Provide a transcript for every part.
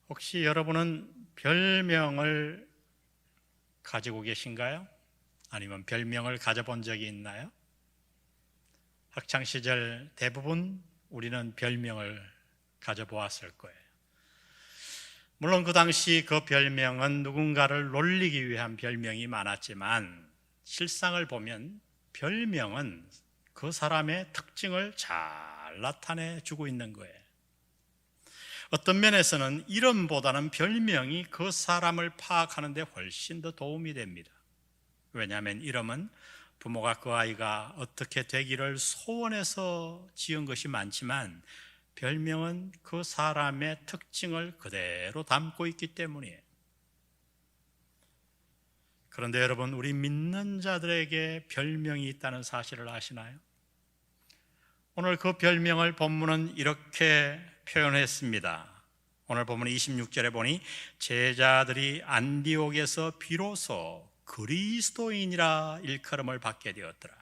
혹시 여러분은 별명을 가지고 계신가요? 아니면 별명을 가져본 적이 있나요? 학창시절 대부분 우리는 별명을 가져보았을 거예요. 물론 그 당시 그 별명은 누군가를 놀리기 위한 별명이 많았지만 실상을 보면 별명은 그 사람의 특징을 잘 나타내주고 있는 거예요. 어떤 면에서는 이름보다는 별명이 그 사람을 파악하는 데 훨씬 더 도움이 됩니다. 왜냐하면 이름은 부모가 그 아이가 어떻게 되기를 소원해서 지은 것이 많지만 별명은 그 사람의 특징을 그대로 담고 있기 때문이에요. 그런데 여러분, 우리 믿는 자들에게 별명이 있다는 사실을 아시나요? 오늘 그 별명을 본문은 이렇게 표현했습니다. 오늘 본문 26절에 보니 제자들이 안디옥에서 비로소 그리스도인이라 일컬음을 받게 되었더라.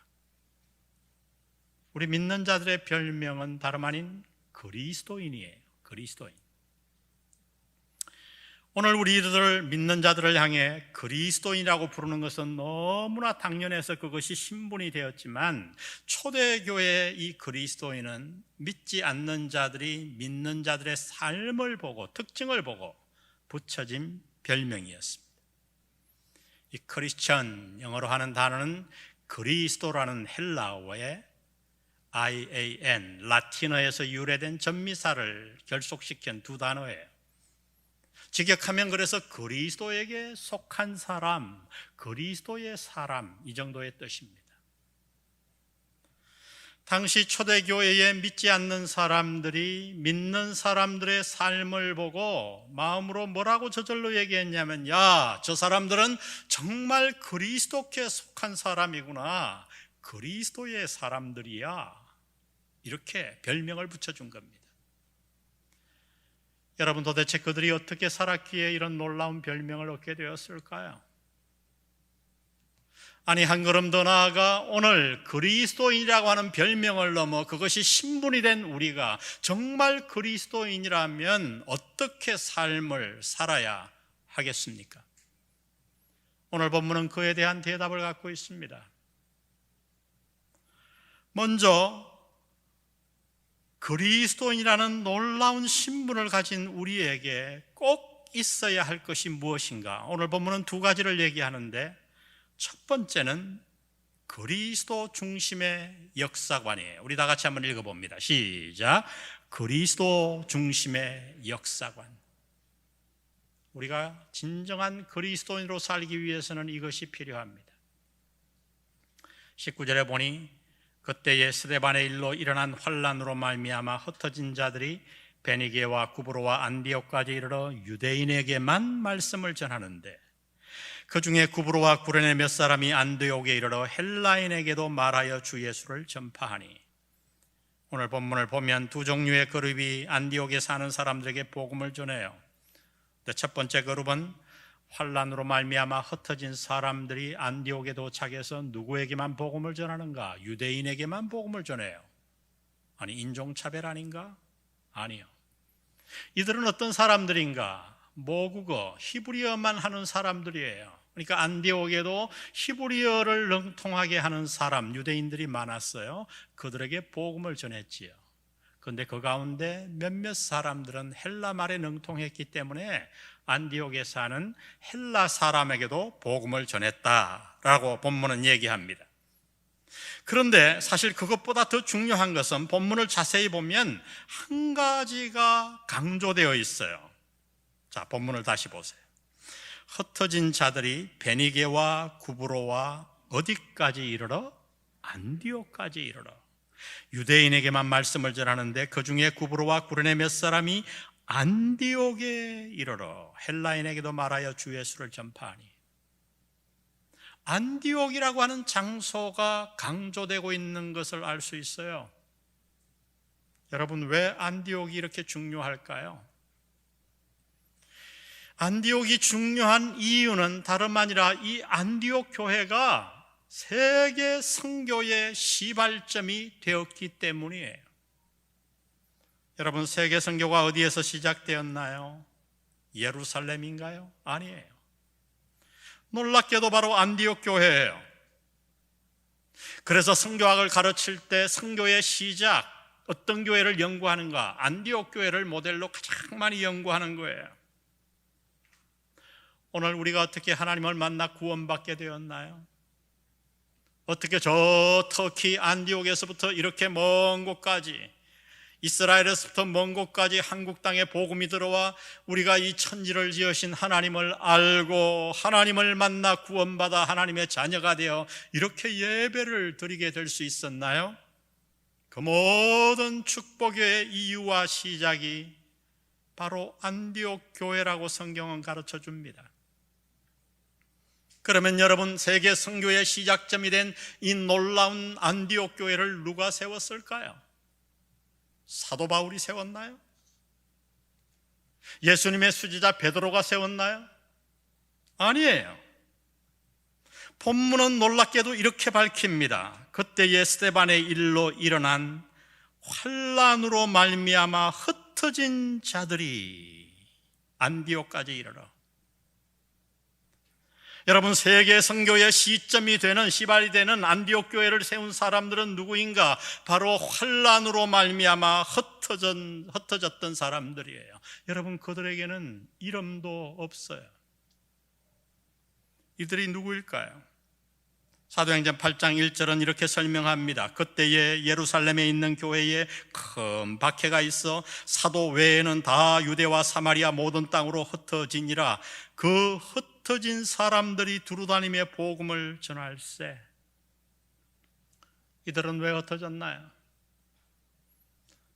우리 믿는 자들의 별명은 다름 아닌 그리스도인이에요. 그리스도인. 오늘 우리들 믿는 자들을 향해 그리스도인이라고 부르는 것은 너무나 당연해서 그것이 신분이 되었지만 초대교회의 이 그리스도인은 믿지 않는 자들이 믿는 자들의 삶을 보고 특징을 보고 붙여진 별명이었습니다. 이 크리스천, 영어로 하는 단어는 그리스도라는 헬라어의 IAN, 라틴어에서 유래된 전미사를 결속시킨 두 단어예요. 직역하면 그래서 그리스도에게 속한 사람, 그리스도의 사람, 이 정도의 뜻입니다. 당시 초대교회에 믿지 않는 사람들이 믿는 사람들의 삶을 보고 마음으로 뭐라고 저절로 얘기했냐면, 야, 저 사람들은 정말 그리스도께 속한 사람이구나, 그리스도의 사람들이야, 이렇게 별명을 붙여준 겁니다. 여러분, 도대체 그들이 어떻게 살았기에 이런 놀라운 별명을 얻게 되었을까요? 아니, 한 걸음 더 나아가 오늘 그리스도인이라고 하는 별명을 넘어 그것이 신분이 된 우리가 정말 그리스도인이라면 어떻게 삶을 살아야 하겠습니까? 오늘 본문은 그에 대한 대답을 갖고 있습니다. 먼저 그리스도인이라는 놀라운 신분을 가진 우리에게 꼭 있어야 할 것이 무엇인가? 오늘 본문은 두 가지를 얘기하는데 첫 번째는 그리스도 중심의 역사관이에요. 우리 다 같이 한번 읽어봅니다. 시작. 그리스도 중심의 역사관. 우리가 진정한 그리스도인으로 살기 위해서는 이것이 필요합니다. 19절에 보니 그때에 스데반의 일로 일어난 환란으로 말미암아 흩어진 자들이 베니게와 구브로와 안디옥까지 이르러 유대인에게만 말씀을 전하는데 그 중에 구브로와 구레네 몇 사람이 안디옥에 이르러 헬라인에게도 말하여 주 예수를 전파하니, 오늘 본문을 보면 두 종류의 그룹이 안디옥에 사는 사람들에게 복음을 전해요. 첫 번째 그룹은 환란으로 말미암아 흩어진 사람들이 안디옥에 도착해서 누구에게만 복음을 전하는가? 유대인에게만 복음을 전해요. 아니, 인종차별 아닌가? 아니요. 이들은 어떤 사람들인가? 모국어, 히브리어만 하는 사람들이에요. 그러니까 안디옥에도 히브리어를 능통하게 하는 사람, 유대인들이 많았어요. 그들에게 복음을 전했지요. 그런데 그 가운데 몇몇 사람들은 헬라 말에 능통했기 때문에 안디옥에 사는 헬라 사람에게도 복음을 전했다라고 본문은 얘기합니다. 그런데 사실 그것보다 더 중요한 것은 본문을 자세히 보면 한 가지가 강조되어 있어요. 자, 본문을 다시 보세요. 흩어진 자들이 베니게와 구브로와 어디까지 이르러? 안디옥까지 이르러. 유대인에게만 말씀을 전하는데 그 중에 구브로와 구레네 몇 사람이 안디옥에 이르러 헬라인에게도 말하여 주 예수를 전파하니. 안디옥이라고 하는 장소가 강조되고 있는 것을 알 수 있어요. 여러분, 왜 안디옥이 이렇게 중요할까요? 안디옥이 중요한 이유는 다름 아니라 이 안디옥 교회가 세계 선교의 시발점이 되었기 때문이에요. 여러분, 세계 선교가 어디에서 시작되었나요? 예루살렘인가요? 아니에요. 놀랍게도 바로 안디옥 교회예요. 그래서 성교학을 가르칠 때 성교의 시작, 어떤 교회를 연구하는가? 안디옥 교회를 모델로 가장 많이 연구하는 거예요. 오늘 우리가 어떻게 하나님을 만나 구원받게 되었나요? 어떻게 저 터키 안디옥에서부터 이렇게 먼 곳까지, 이스라엘에서부터 먼 곳까지 한국 땅에 복음이 들어와 우리가 이 천지를 지으신 하나님을 알고 하나님을 만나 구원받아 하나님의 자녀가 되어 이렇게 예배를 드리게 될 수 있었나요? 그 모든 축복의 이유와 시작이 바로 안디옥 교회라고 성경은 가르쳐 줍니다. 그러면 여러분, 세계 선교의 시작점이 된 이 놀라운 안디옥 교회를 누가 세웠을까요? 사도 바울이 세웠나요? 예수님의 수지자 베드로가 세웠나요? 아니에요. 본문은 놀랍게도 이렇게 밝힙니다. 그때의 스데반의 일로 일어난 환난으로 말미암아 흩어진 자들이 안디옥까지 이르러. 여러분, 세계 선교의 시점이 되는, 시발이 되는 안디옥 교회를 세운 사람들은 누구인가? 바로 환난으로 말미암아 흩어졌던 사람들이에요. 여러분, 그들에게는 이름도 없어요. 이들이 누구일까요? 사도행전 8장 1절은 이렇게 설명합니다. 그때에 예루살렘에 있는 교회에 큰 박해가 있어 사도 외에는 다 유대와 사마리아 모든 땅으로 흩어지니라. 그 흩어진 사람들이 두루다니며 복음을 전할세. 이들은 왜 흩어졌나요?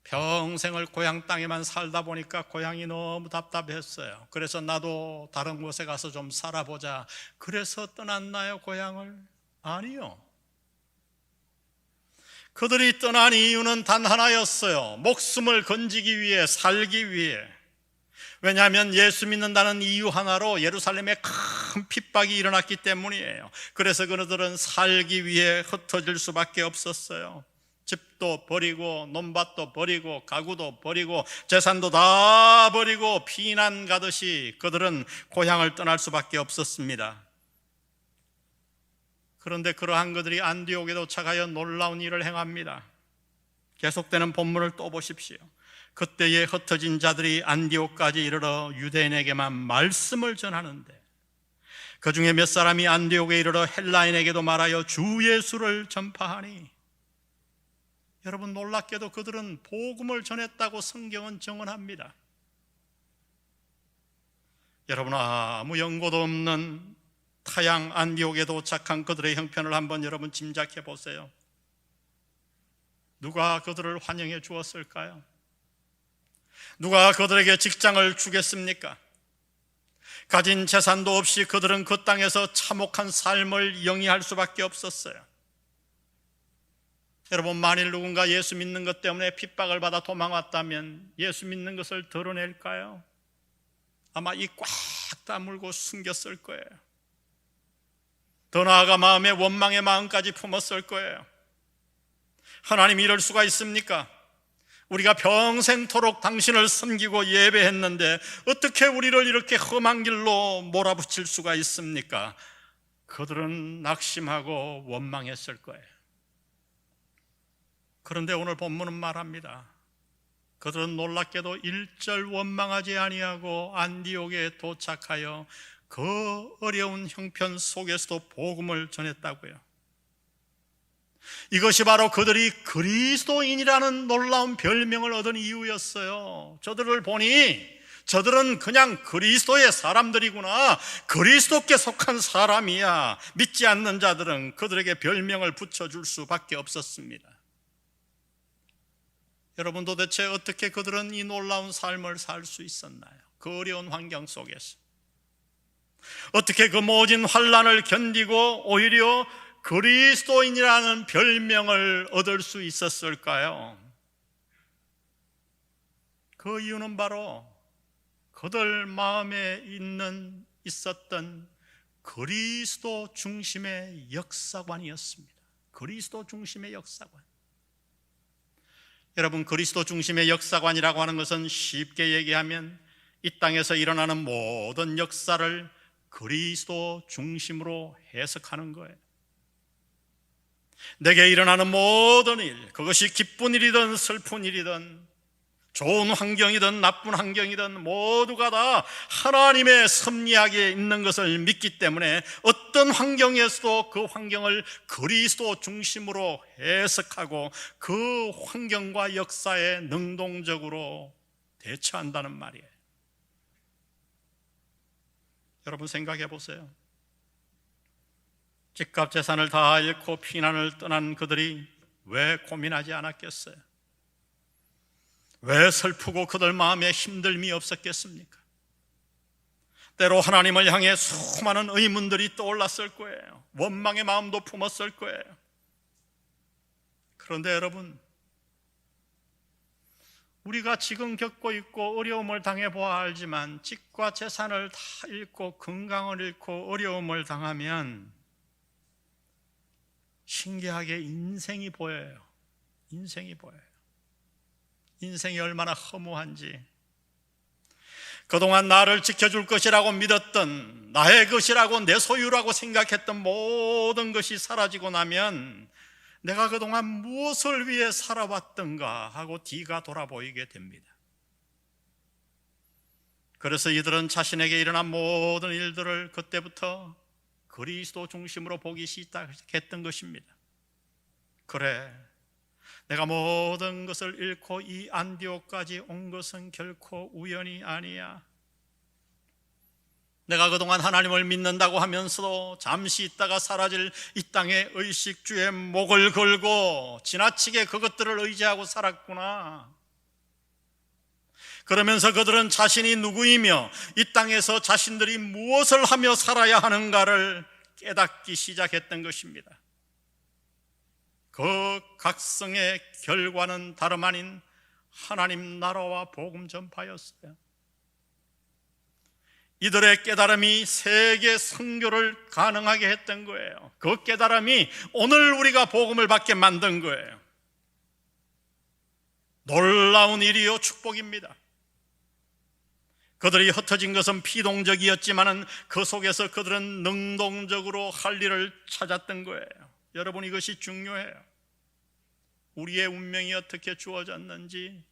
평생을 고향 땅에만 살다 보니까 고향이 너무 답답했어요. 그래서 나도 다른 곳에 가서 좀 살아보자. 그래서 떠났나요, 고향을? 아니요. 그들이 떠난 이유는 단 하나였어요. 목숨을 건지기 위해, 살기 위해. 왜냐하면 예수 믿는다는 이유 하나로 예루살렘에 큰 핍박이 일어났기 때문이에요. 그래서 그들은 살기 위해 흩어질 수밖에 없었어요. 집도 버리고, 논밭도 버리고, 가구도 버리고, 재산도 다 버리고 피난 가듯이 그들은 고향을 떠날 수밖에 없었습니다. 그런데 그러한 그들이 안디옥에 도착하여 놀라운 일을 행합니다. 계속되는 본문을 또 보십시오. 그때에 흩어진 자들이 안디옥까지 이르러 유대인에게만 말씀을 전하는데 그 중에 몇 사람이 안디옥에 이르러 헬라인에게도 말하여 주 예수를 전파하니. 여러분, 놀랍게도 그들은 복음을 전했다고 성경은 증언합니다. 여러분, 아무 연고도 없는 타양 안디옥에 도착한 그들의 형편을 한번 여러분 짐작해 보세요. 누가 그들을 환영해 주었을까요? 누가 그들에게 직장을 주겠습니까? 가진 재산도 없이 그들은 그 땅에서 참혹한 삶을 영위할 수밖에 없었어요. 여러분, 만일 누군가 예수 믿는 것 때문에 핍박을 받아 도망왔다면 예수 믿는 것을 드러낼까요? 아마 입 꽉 다물고 숨겼을 거예요. 더 나아가 마음에 원망의 마음까지 품었을 거예요. 하나님, 이럴 수가 있습니까? 우리가 평생토록 당신을 섬기고 예배했는데 어떻게 우리를 이렇게 험한 길로 몰아붙일 수가 있습니까? 그들은 낙심하고 원망했을 거예요. 그런데 오늘 본문은 말합니다. 그들은 놀랍게도 일절 원망하지 아니하고 안디옥에 도착하여 그 어려운 형편 속에서도 복음을 전했다고요. 이것이 바로 그들이 그리스도인이라는 놀라운 별명을 얻은 이유였어요. 저들을 보니 저들은 그냥 그리스도의 사람들이구나, 그리스도께 속한 사람이야. 믿지 않는 자들은 그들에게 별명을 붙여줄 수밖에 없었습니다. 여러분, 도대체 어떻게 그들은 이 놀라운 삶을 살 수 있었나요? 그 어려운 환경 속에서 어떻게 그 모진 환난을 견디고 오히려 그리스도인이라는 별명을 얻을 수 있었을까요? 그 이유는 바로 그들 마음에 있었던 그리스도 중심의 역사관이었습니다. 그리스도 중심의 역사관. 여러분, 그리스도 중심의 역사관이라고 하는 것은 쉽게 얘기하면 이 땅에서 일어나는 모든 역사를 그리스도 중심으로 해석하는 거예요. 내게 일어나는 모든 일, 그것이 기쁜 일이든 슬픈 일이든 좋은 환경이든 나쁜 환경이든 모두가 다 하나님의 섭리하게 있는 것을 믿기 때문에 어떤 환경에서도 그 환경을 그리스도 중심으로 해석하고 그 환경과 역사에 능동적으로 대처한다는 말이에요. 여러분 생각해 보세요. 집값 재산을 다 잃고 피난을 떠난 그들이 왜 고민하지 않았겠어요? 왜 슬프고 그들 마음에 힘듦이 없었겠습니까? 때로 하나님을 향해 수많은 의문들이 떠올랐을 거예요. 원망의 마음도 품었을 거예요. 그런데 여러분, 우리가 지금 겪고 있고 어려움을 당해보아 알지만 집과 재산을 다 잃고 건강을 잃고 어려움을 당하면 신기하게 인생이 보여요. 인생이 보여요. 인생이 얼마나 허무한지, 그동안 나를 지켜줄 것이라고 믿었던, 나의 것이라고 내 소유라고 생각했던 모든 것이 사라지고 나면 내가 그동안 무엇을 위해 살아왔던가 하고 뒤가 돌아보이게 됩니다. 그래서 이들은 자신에게 일어난 모든 일들을 그때부터 그리스도 중심으로 보기 시작했던 것입니다. 그래, 내가 모든 것을 잃고 이 안디옥까지 온 것은 결코 우연이 아니야. 내가 그동안 하나님을 믿는다고 하면서도 잠시 있다가 사라질 이 땅의 의식주의 목을 걸고 지나치게 그것들을 의지하고 살았구나. 그러면서 그들은 자신이 누구이며 이 땅에서 자신들이 무엇을 하며 살아야 하는가를 깨닫기 시작했던 것입니다. 그 각성의 결과는 다름 아닌 하나님 나라와 복음 전파였어요. 이들의 깨달음이 세계 선교를 가능하게 했던 거예요. 그 깨달음이 오늘 우리가 복음을 받게 만든 거예요. 놀라운 일이요 축복입니다. 그들이 흩어진 것은 피동적이었지만 그 속에서 그들은 능동적으로 할 일을 찾았던 거예요. 여러분, 이것이 중요해요. 우리의 운명이 어떻게 주어졌는지,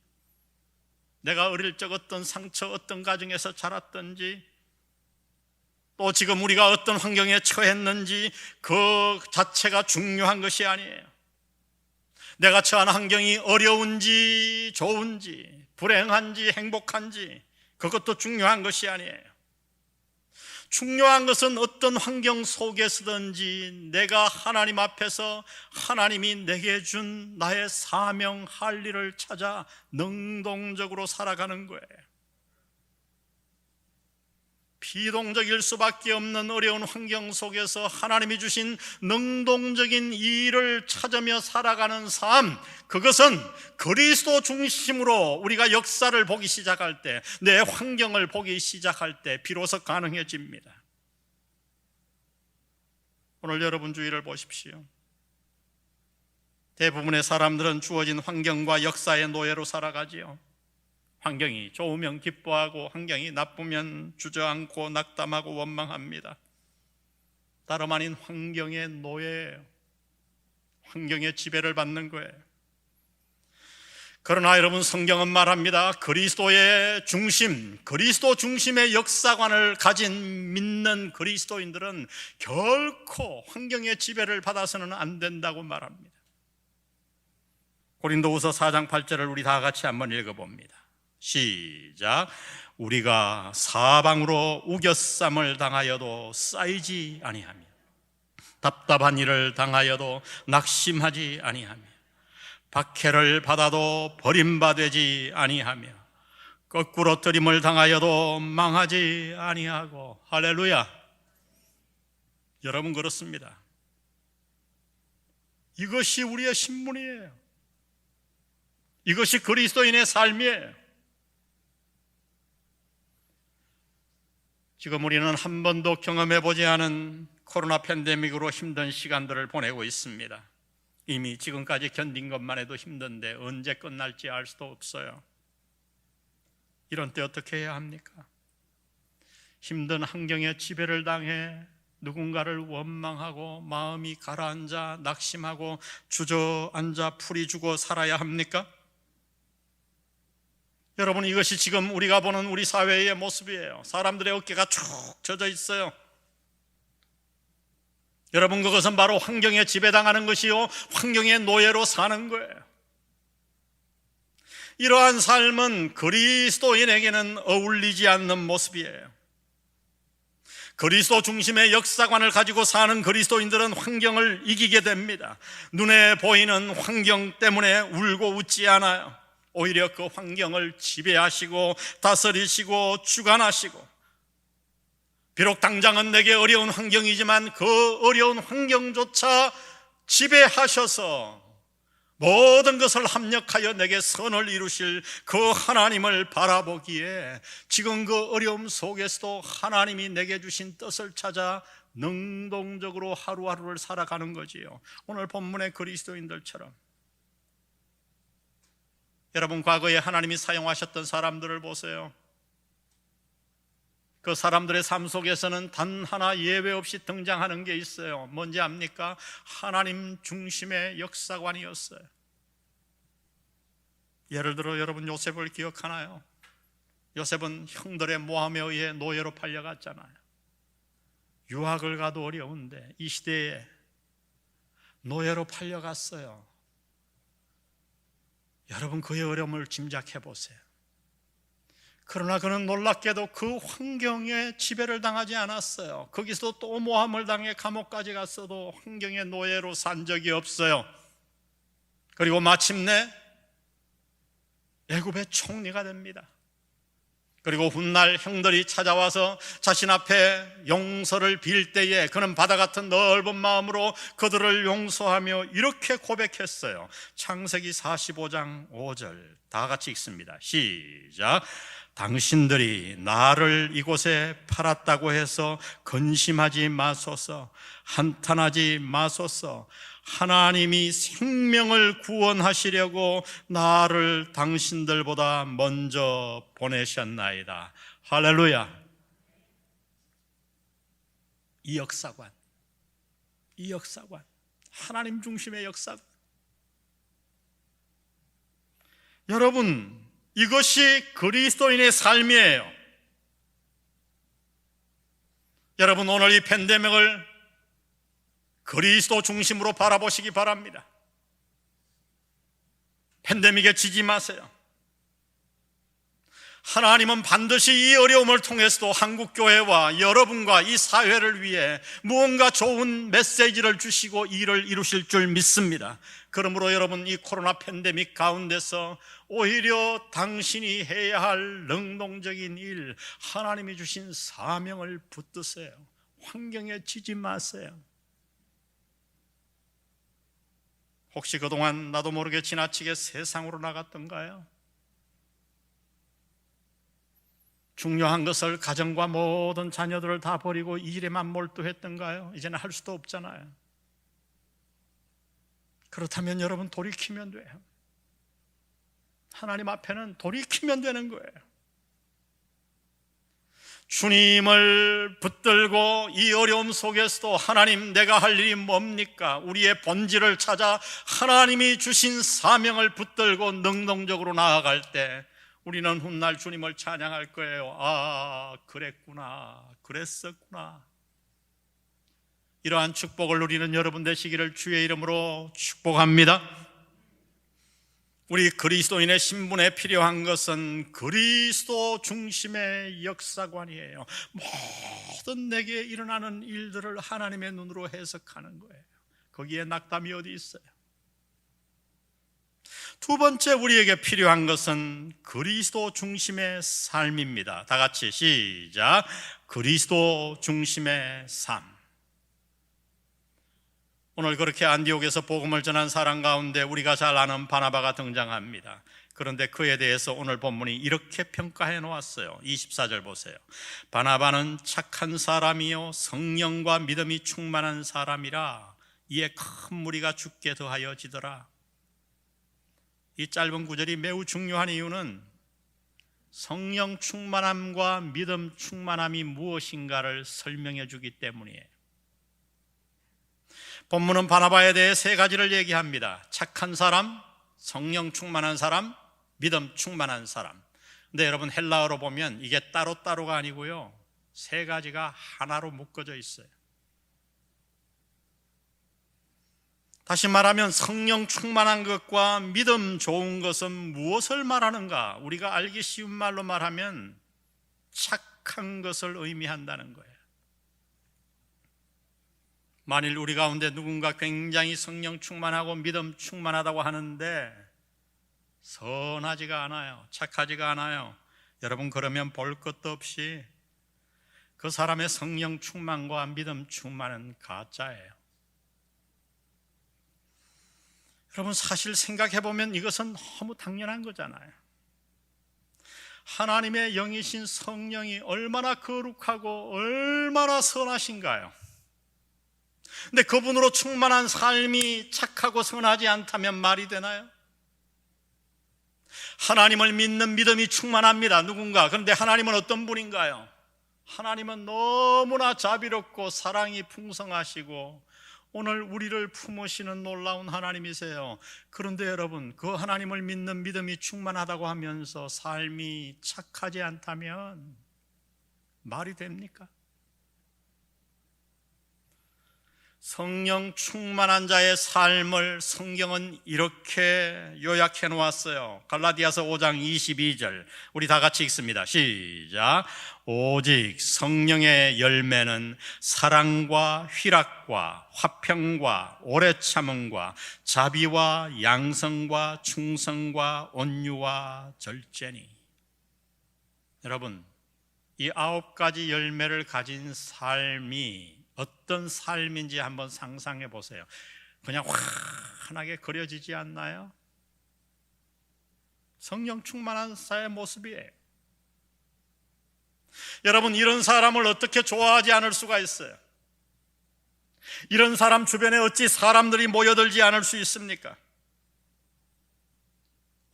내가 어릴 적 어떤 상처, 어떤 가정에서 자랐던지, 또 지금 우리가 어떤 환경에 처했는지 그 자체가 중요한 것이 아니에요. 내가 처한 환경이 어려운지 좋은지 불행한지 행복한지 그것도 중요한 것이 아니에요. 중요한 것은 어떤 환경 속에서든지 내가 하나님 앞에서 하나님이 내게 준 나의 사명 할 일을 찾아 능동적으로 살아가는 거예요. 비동적일 수밖에 없는 어려운 환경 속에서 하나님이 주신 능동적인 일을 찾으며 살아가는 삶, 그것은 그리스도 중심으로 우리가 역사를 보기 시작할 때, 내 환경을 보기 시작할 때 비로소 가능해집니다. 오늘 여러분 주위를 보십시오. 대부분의 사람들은 주어진 환경과 역사의 노예로 살아가지요. 환경이 좋으면 기뻐하고 환경이 나쁘면 주저앉고 낙담하고 원망합니다. 다름 아닌 환경의 노예예요. 환경의 지배를 받는 거예요. 그러나 여러분, 성경은 말합니다. 그리스도의 중심, 그리스도 중심의 역사관을 가진 믿는 그리스도인들은 결코 환경의 지배를 받아서는 안 된다고 말합니다. 고린도후서 4장 8절을 우리 다 같이 한번 읽어봅니다. 시작. 우리가 사방으로 우겨쌈을 당하여도 쌓이지 아니하며 답답한 일을 당하여도 낙심하지 아니하며 박해를 받아도 버림받지 아니하며 거꾸로 뜨림을 당하여도 망하지 아니하고. 할렐루야. 여러분, 그렇습니다. 이것이 우리의 신분이에요. 이것이 그리스도인의 삶이에요. 지금 우리는 한 번도 경험해보지 않은 코로나 팬데믹으로 힘든 시간들을 보내고 있습니다. 이미 지금까지 견딘 것만 해도 힘든데 언제 끝날지 알 수도 없어요. 이런 때 어떻게 해야 합니까? 힘든 환경에 지배를 당해 누군가를 원망하고 마음이 가라앉아 낙심하고 주저앉아 풀이 주고 살아야 합니까? 여러분, 이것이 지금 우리가 보는 우리 사회의 모습이에요. 사람들의 어깨가 쭉 젖어 있어요. 여러분, 그것은 바로 환경에 지배당하는 것이요, 환경의 노예로 사는 거예요. 이러한 삶은 그리스도인에게는 어울리지 않는 모습이에요. 그리스도 중심의 역사관을 가지고 사는 그리스도인들은 환경을 이기게 됩니다. 눈에 보이는 환경 때문에 울고 웃지 않아요. 오히려 그 환경을 지배하시고 다스리시고 주관하시고, 비록 당장은 내게 어려운 환경이지만 그 어려운 환경조차 지배하셔서 모든 것을 합력하여 내게 선을 이루실 그 하나님을 바라보기에 지금 그 어려움 속에서도 하나님이 내게 주신 뜻을 찾아 능동적으로 하루하루를 살아가는 거지요. 오늘 본문의 그리스도인들처럼. 여러분, 과거에 하나님이 사용하셨던 사람들을 보세요. 그 사람들의 삶 속에서는 단 하나 예외 없이 등장하는 게 있어요. 뭔지 압니까? 하나님 중심의 역사관이었어요. 예를 들어 여러분, 요셉을 기억하나요? 요셉은 형들의 모함에 의해 노예로 팔려갔잖아요. 유학을 가도 어려운데 이 시대에 노예로 팔려갔어요. 여러분, 그의 어려움을 짐작해 보세요. 그러나 그는 놀랍게도 그 환경에 지배를 당하지 않았어요. 거기서 또 모함을 당해 감옥까지 갔어도 환경의 노예로 산 적이 없어요. 그리고 마침내 애굽의 총리가 됩니다. 그리고 훗날 형들이 찾아와서 자신 앞에 용서를 빌 때에 그는 바다 같은 넓은 마음으로 그들을 용서하며 이렇게 고백했어요. 창세기 45장 5절 다 같이 읽습니다. 시작. 당신들이 나를 이곳에 팔았다고 해서 근심하지 마소서, 한탄하지 마소서. 하나님이 생명을 구원하시려고 나를 당신들보다 먼저 보내셨나이다. 할렐루야. 이 역사관, 하나님 중심의 역사관. 여러분, 이것이 그리스도인의 삶이에요. 여러분, 오늘 이 팬데믹을 그리스도 중심으로 바라보시기 바랍니다. 팬데믹에 지지 마세요. 하나님은 반드시 이 어려움을 통해서도 한국교회와 여러분과 이 사회를 위해 무언가 좋은 메시지를 주시고 일을 이루실 줄 믿습니다. 그러므로 여러분, 이 코로나 팬데믹 가운데서 오히려 당신이 해야 할 능동적인 일, 하나님이 주신 사명을 붙드세요. 환경에 지지 마세요. 혹시 그동안 나도 모르게 지나치게 세상으로 나갔던가요? 중요한 것을, 가정과 모든 자녀들을 다 버리고 일에만 몰두했던가요? 이제는 할 수도 없잖아요. 그렇다면 여러분, 돌이키면 돼요. 하나님 앞에는 돌이키면 되는 거예요. 주님을 붙들고 이 어려움 속에서도 하나님, 내가 할 일이 뭡니까? 우리의 본질을 찾아 하나님이 주신 사명을 붙들고 능동적으로 나아갈 때 우리는 훗날 주님을 찬양할 거예요. 아, 그랬구나, 그랬었구나. 이러한 축복을 누리는 여러분 되시기를 주의 이름으로 축복합니다. 우리 그리스도인의 신분에 필요한 것은 그리스도 중심의 역사관이에요. 모든 내게 일어나는 일들을 하나님의 눈으로 해석하는 거예요. 거기에 낙담이 어디 있어요? 두 번째, 우리에게 필요한 것은 그리스도 중심의 삶입니다. 다 같이 시작. 그리스도 중심의 삶. 오늘 그렇게 안디옥에서 복음을 전한 사람 가운데 우리가 잘 아는 바나바가 등장합니다. 그런데 그에 대해서 오늘 본문이 이렇게 평가해 놓았어요. 24절 보세요. 바나바는 착한 사람이요 성령과 믿음이 충만한 사람이라 이에 큰 무리가 죽게 더하여지더라. 이 짧은 구절이 매우 중요한 이유는 성령 충만함과 믿음 충만함이 무엇인가를 설명해 주기 때문이에요. 본문은 바나바에 대해 세 가지를 얘기합니다. 착한 사람, 성령 충만한 사람, 믿음 충만한 사람. 근데 여러분, 헬라어로 보면 이게 따로따로가 아니고요, 세 가지가 하나로 묶어져 있어요. 다시 말하면 성령 충만한 것과 믿음 좋은 것은 무엇을 말하는가? 우리가 알기 쉬운 말로 말하면 착한 것을 의미한다는 거예요. 만일 우리 가운데 누군가 굉장히 성령 충만하고 믿음 충만하다고 하는데 선하지가 않아요, 착하지가 않아요, 여러분, 그러면 볼 것도 없이 그 사람의 성령 충만과 믿음 충만은 가짜예요. 여러분, 사실 생각해보면 이것은 너무 당연한 거잖아요. 하나님의 영이신 성령이 얼마나 거룩하고 얼마나 선하신가요? 근데 그분으로 충만한 삶이 착하고 선하지 않다면 말이 되나요? 하나님을 믿는 믿음이 충만합니다, 누군가. 그런데 하나님은 어떤 분인가요? 하나님은 너무나 자비롭고 사랑이 풍성하시고 오늘 우리를 품으시는 놀라운 하나님이세요. 그런데 여러분, 그 하나님을 믿는 믿음이 충만하다고 하면서 삶이 착하지 않다면 말이 됩니까? 성령 충만한 자의 삶을 성경은 이렇게 요약해 놓았어요. 갈라디아서 5장 22절, 우리 다 같이 읽습니다. 시작. 오직 성령의 열매는 사랑과 희락과 화평과 오래 참음과 자비와 양성과 충성과 온유와 절제니. 여러분, 이 9가지 열매를 가진 삶이 어떤 삶인지 한번 상상해 보세요. 그냥 환하게 그려지지 않나요? 성령 충만한 자의 모습이에요. 여러분, 이런 사람을 어떻게 좋아하지 않을 수가 있어요? 이런 사람 주변에 어찌 사람들이 모여들지 않을 수 있습니까?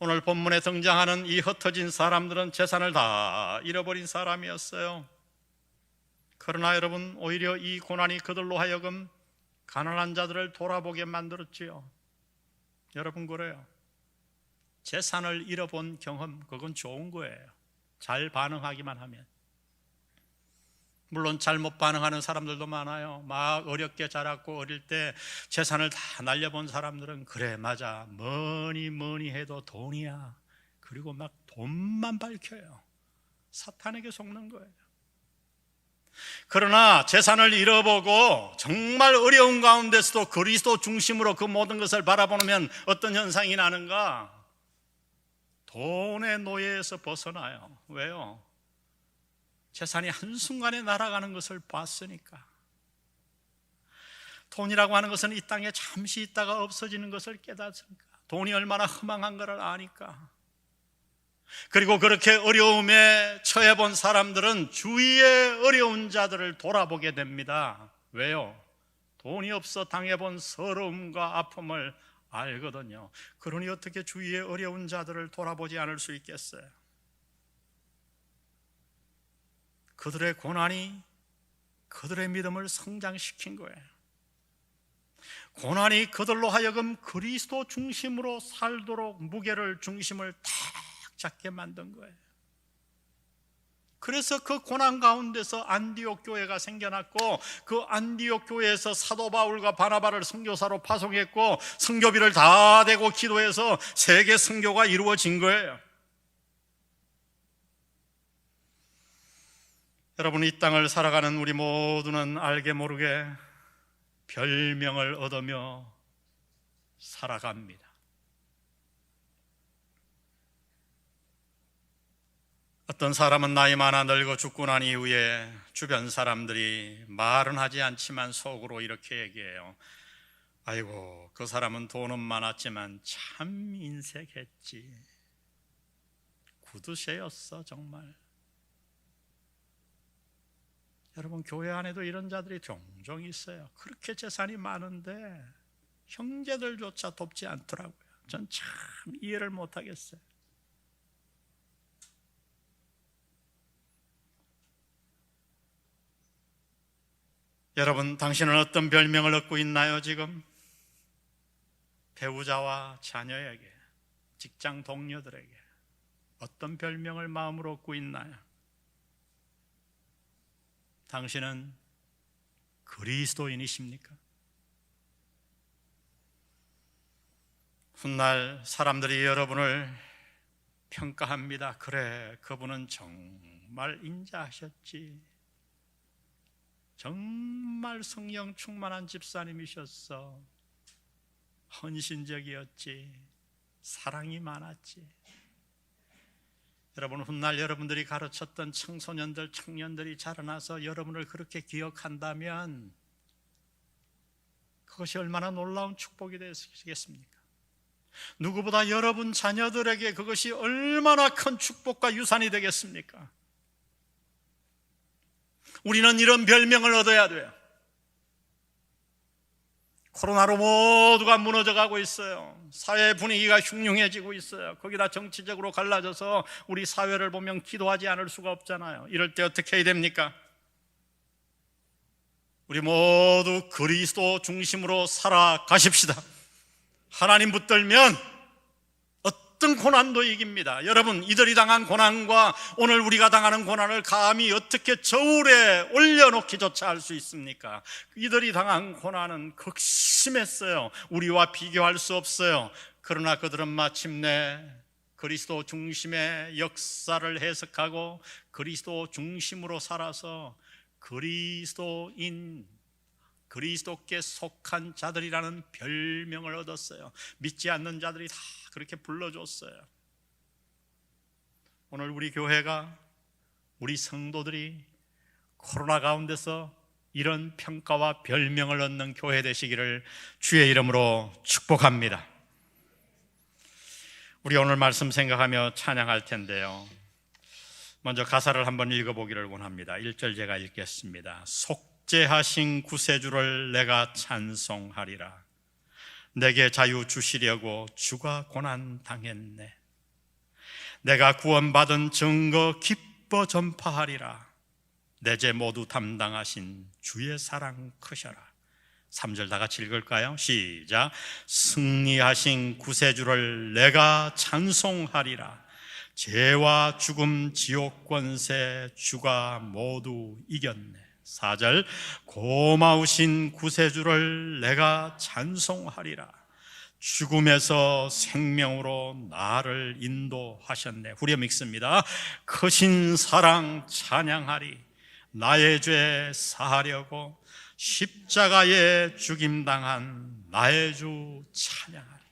오늘 본문에 등장하는 이 흩어진 사람들은 재산을 다 잃어버린 사람이었어요. 그러나 여러분, 오히려 이 고난이 그들로 하여금 가난한 자들을 돌아보게 만들었지요. 여러분, 그래요. 재산을 잃어본 경험, 그건 좋은 거예요. 잘 반응하기만 하면. 물론 잘못 반응하는 사람들도 많아요. 막 어렵게 자랐고 어릴 때 재산을 다 날려본 사람들은 그래, 맞아, 뭐니 해도 돈이야. 그리고 막 돈만 밝혀요. 사탄에게 속는 거예요. 그러나 재산을 잃어보고 정말 어려운 가운데서도 그리스도 중심으로 그 모든 것을 바라보면 어떤 현상이 나는가? 돈의 노예에서 벗어나요. 왜요? 재산이 한순간에 날아가는 것을 봤으니까. 돈이라고 하는 것은 이 땅에 잠시 있다가 없어지는 것을 깨닫으니까. 돈이 얼마나 허망한 것을 아니까. 그리고 그렇게 어려움에 처해 본 사람들은 주위의 어려운 자들을 돌아보게 됩니다. 왜요? 돈이 없어 당해본 서러움과 아픔을 알거든요. 그러니 어떻게 주위의 어려운 자들을 돌아보지 않을 수 있겠어요? 그들의 고난이 그들의 믿음을 성장시킨 거예요. 고난이 그들로 하여금 그리스도 중심으로 살도록 무게를, 중심을 탁 잡게 만든 거예요. 그래서 그 고난 가운데서 안디옥 교회가 생겨났고, 그 안디옥 교회에서 사도 바울과 바나바를 선교사로 파송했고, 선교비를 다 대고 기도해서 세계 선교가 이루어진 거예요. 여러분, 이 땅을 살아가는 우리 모두는 알게 모르게 별명을 얻으며 살아갑니다. 어떤 사람은 나이 많아 늙어 죽고 난 이후에 주변 사람들이 말은 하지 않지만 속으로 이렇게 얘기해요. 아이고, 그 사람은 돈은 많았지만 참 인색했지. 구두쇠였어 정말. 여러분, 교회 안에도 이런 자들이 종종 있어요. 그렇게 재산이 많은데 형제들조차 돕지 않더라고요. 전 참 이해를 못하겠어요. 여러분, 당신은 어떤 별명을 얻고 있나요? 지금 배우자와 자녀에게, 직장 동료들에게 어떤 별명을 마음으로 얻고 있나요? 당신은 그리스도인이십니까? 훗날 사람들이 여러분을 평가합니다. 그래, 그분은 정말 인자하셨지, 정말 성령 충만한 집사님이셨어, 헌신적이었지, 사랑이 많았지. 여러분, 훗날 여러분들이 가르쳤던 청소년들, 청년들이 자라나서 여러분을 그렇게 기억한다면 그것이 얼마나 놀라운 축복이 되시겠습니까? 누구보다 여러분 자녀들에게 그것이 얼마나 큰 축복과 유산이 되겠습니까? 우리는 이런 별명을 얻어야 돼요. 코로나로 모두가 무너져가고 있어요. 사회 분위기가 흉흉해지고 있어요. 거기다 정치적으로 갈라져서 우리 사회를 보면 기도하지 않을 수가 없잖아요. 이럴 때 어떻게 해야 됩니까? 우리 모두 그리스도 중심으로 살아가십시다. 하나님 붙들면 어떤 고난도 이깁니다. 여러분, 이들이 당한 고난과 오늘 우리가 당하는 고난을 감히 어떻게 저울에 올려놓기조차 할 수 있습니까? 이들이 당한 고난은 극심했어요. 우리와 비교할 수 없어요. 그러나 그들은 마침내 그리스도 중심의 역사를 해석하고 그리스도 중심으로 살아서 그리스도께 속한 자들이라는 별명을 얻었어요. 믿지 않는 자들이 다 그렇게 불러줬어요. 오늘 우리 교회가, 우리 성도들이 코로나 가운데서 이런 평가와 별명을 얻는 교회 되시기를 주의 이름으로 축복합니다. 우리 오늘 말씀 생각하며 찬양할 텐데요, 먼저 가사를 한번 읽어보기를 원합니다. 1절 제가 읽겠습니다. 속죄하신 구세주를 내가 찬송하리라. 내게 자유 주시려고 주가 고난 당했네. 내가 구원받은 증거 기뻐 전파하리라. 내 죄 모두 담당하신 주의 사랑 크셔라. 3절 다 같이 읽을까요? 시작. 승리하신 구세주를 내가 찬송하리라. 죄와 죽음 지옥 권세 주가 모두 이겼네. 4절 고마우신 구세주를 내가 찬송하리라. 죽음에서 생명으로 나를 인도하셨네. 후렴 읽습니다. 크신 사랑 찬양하리. 나의 죄 사하려고 십자가에 죽임당한 나의 주 찬양하리.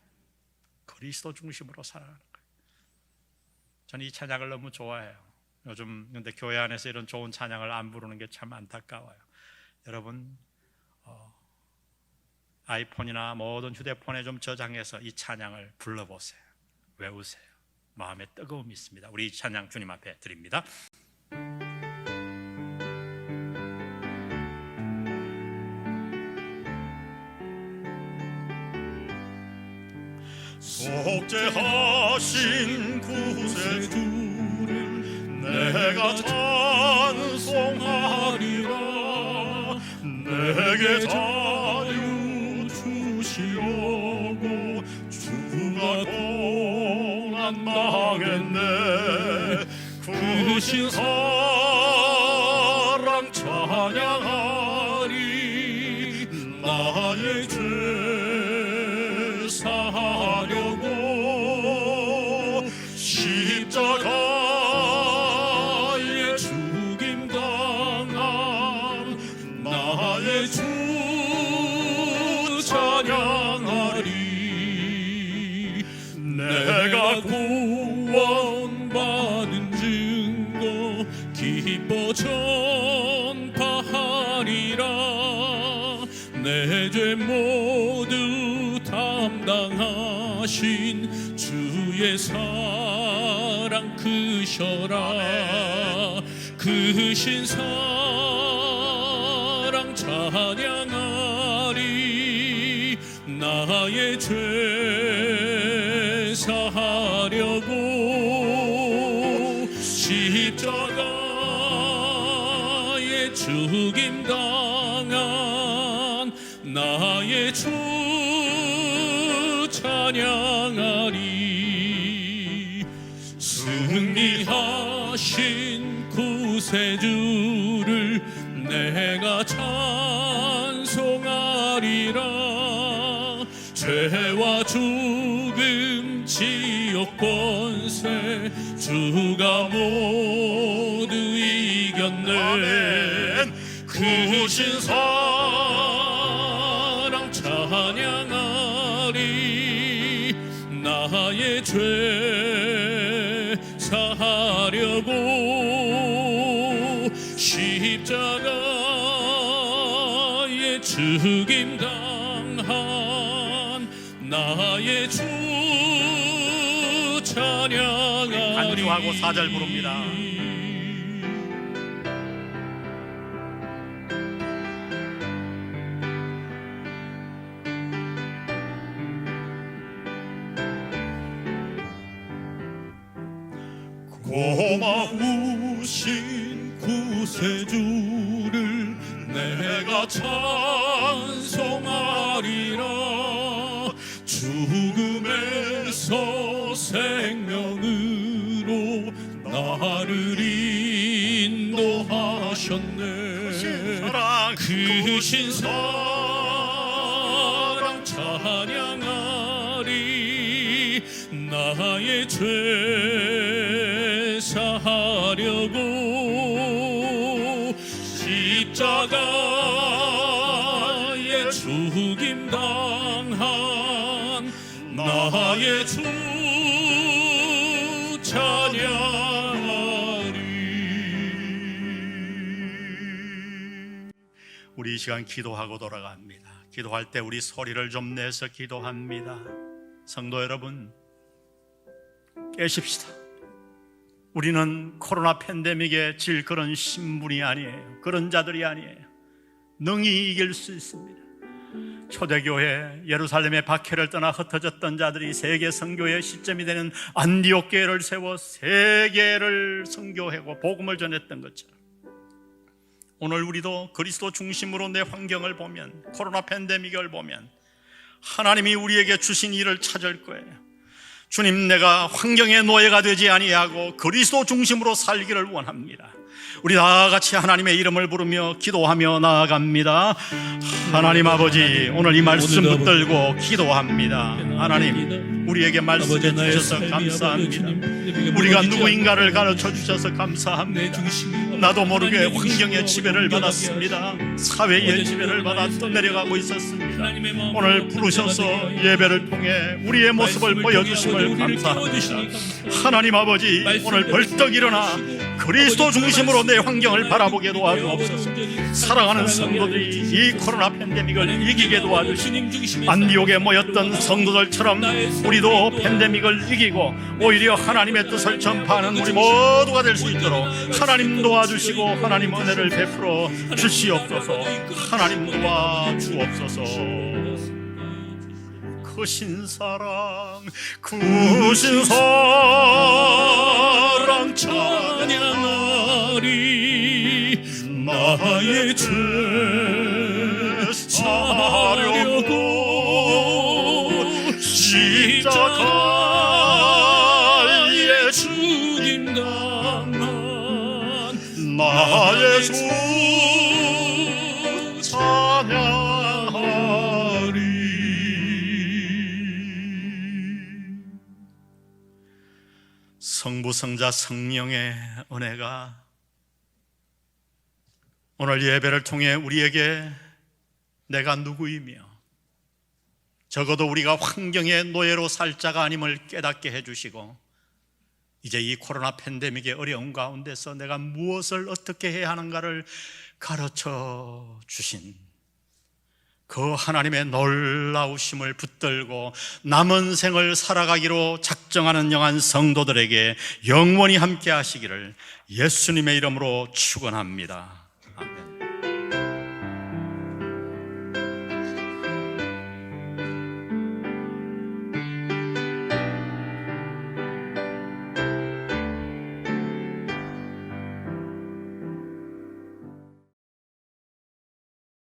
그리스도 중심으로 살아가는 거예요. 저는 이 찬양을 너무 좋아해요. 요즘 근데 교회 안에서 이런 좋은 찬양을 안 부르는 게 참 안타까워요. 여러분, 아이폰이나 모든 휴대폰에 좀 저장해서 이 찬양을 불러보세요. 외우세요. 마음에 뜨거움이 있습니다. 우리 이 찬양 주님 앞에 드립니다. 속죄하신 구세주를 내가 찬송하리라. 내게 자유 주시려고 주가 고난 당했네. 크신 사랑 찬양하리. 나의 죄 사하려고 십자가에 죽임당한 나의 주 찬양하리. 내가 구원받은 증거 기뻐 전파하리라. 내 죄 모두 담당하신 주의 사랑 크셔라. 크신 사랑 찬양하리. 나의 죄 사하려고 십자가에 죽임당한 나의 주 찬양하리. 승리하신 구세주를 내가 찬송하리라. 죄와 죽음 지옥 권세 주가 모두 이겼네. 크신 사랑 찬양하리. 나의 죄 사하려고 십자가에 죽임 당한 나의 주 찬양하리. 간주하고 4절 부릅니다. 고마우신 구세주를 내가 찬송하리라. 죽음에서 생명으로 나를 인도하셨네. 크신 사랑 찬양하리. 나의 죄 사하려고 십자가에 죽임 당한 나의 주 찬양하리. 우리 이 시간 기도하고 돌아갑니다. 기도할 때 우리 소리를 좀 내서 기도합니다. 성도 여러분, 깨십시다. 우리는 코로나 팬데믹에 질 그런 신분이 아니에요. 그런 자들이 아니에요. 능히 이길 수 있습니다. 초대교회 예루살렘의 박해를 떠나 흩어졌던 자들이 세계 선교의 시점이 되는 안디옥 교회를 세워 세계를 선교하고 복음을 전했던 것처럼, 오늘 우리도 그리스도 중심으로 내 환경을 보면, 코로나 팬데믹을 보면 하나님이 우리에게 주신 일을 찾을 거예요. 주님, 내가 환경의 노예가 되지 아니하고 그리스도 중심으로 살기를 원합니다. 우리 다 같이 하나님의 이름을 부르며 기도하며 나아갑니다. 하나님 아버지, 오늘 이 말씀 붙들고 기도합니다. 하나님, 우리에게 말씀해 주셔서 감사합니다. 우리가 누구인가를 가르쳐 주셔서 감사합니다. 나도 모르게 환경의 지배를 받았습니다. 사회의 지배를 받아 떠내려가고 있었습니다. 오늘 부르셔서 예배를 통해 우리의 모습을 보여주심을 감사합니다. 하나님 아버지, 오늘 벌떡 일어나 그리스도 중심으로 내 환경을 바라보게 도와주옵소서. 사랑하는 성도들이 이 코로나 팬데믹을 이기게 도와주시고, 안디옥에 모였던 성도들처럼 우리도 팬데믹을 이기고 오히려 하나님의 뜻을 전파하는 우리 모두가 될 수 있도록 하나님 도와주시고 하나님 은혜를 베풀어 주시옵소서. 하나님 도와주옵소서. 크신 사랑, 크신 사랑 찬양하리. 나의 죄 사하려고 십자가에 죽임 당한 나의 주 찬양하리. 성부, 성자, 성령의 은혜가 오늘 예배를 통해 우리에게 내가 누구이며 적어도 우리가 환경의 노예로 살 자가 아님을 깨닫게 해주시고, 이제 이 코로나 팬데믹의 어려운 가운데서 내가 무엇을 어떻게 해야 하는가를 가르쳐 주신 그 하나님의 놀라우심을 붙들고 남은 생을 살아가기로 작정하는 영한 성도들에게 영원히 함께 하시기를 예수님의 이름으로 축원합니다.